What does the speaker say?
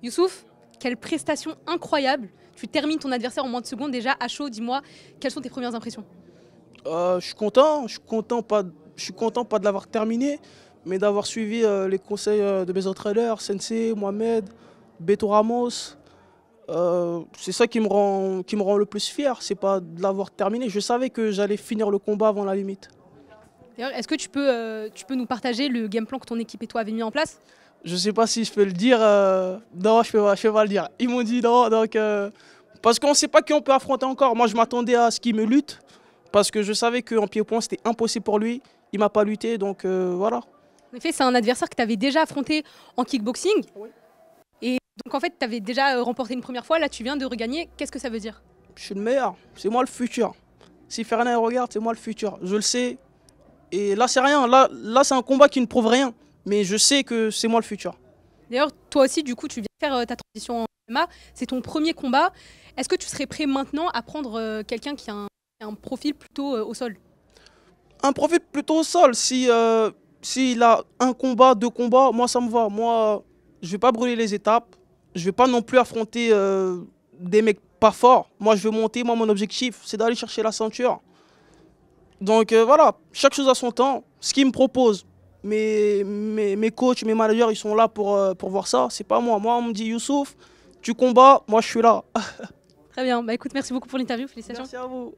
Youssouf, quelle prestation incroyable. Tu termines ton adversaire en moins de secondes déjà à chaud. Dis-moi, quelles sont tes premières impressions? Je suis content pas de l'avoir terminé, mais d'avoir suivi les conseils de mes entraîneurs, Sensei, Mohamed, Beto Ramos. C'est ça qui me rend le plus fier, c'est pas de l'avoir terminé. Je savais que j'allais finir le combat avant la limite. D'ailleurs, est-ce que tu peux nous partager le game plan que ton équipe et toi avez mis en place? Je sais pas si je peux le dire. Non, je peux pas le dire. Ils m'ont dit non, donc parce qu'on sait pas qui on peut affronter encore. Moi, je m'attendais à ce qu'il me lutte, parce que je savais qu'en pied-point, c'était impossible pour lui. Il m'a pas lutté, donc voilà. En effet, c'est un adversaire que tu avais déjà affronté en kickboxing. Oui. Et donc en fait, tu avais déjà remporté une première fois. Là, tu viens de regagner. Qu'est-ce que ça veut dire? Je suis le meilleur. C'est moi le futur. Si Fernand regarde, c'est moi le futur. Je le sais. Et là, c'est rien. Là c'est un combat qui ne prouve rien. Mais je sais que c'est moi le futur. D'ailleurs, toi aussi, du coup, tu viens faire ta transition en MMA. C'est ton premier combat. Est-ce que tu serais prêt maintenant à prendre quelqu'un qui a un profil plutôt au sol? Un profil plutôt au sol. Si, s'il a un combat, deux combats, moi, ça me va. Moi, je vais pas brûler les étapes. Je vais pas non plus affronter des mecs pas forts. Moi, je veux monter. Moi, mon objectif, c'est d'aller chercher la ceinture. Donc voilà, chaque chose à son temps. Ce qu'ils me proposent, mes coachs, mes managers, ils sont là pour voir ça. C'est pas moi. Moi, on me dit Youssouf, tu combats, moi je suis là. Très bien. Bah écoute, merci beaucoup pour l'interview. Félicitations. Merci à vous.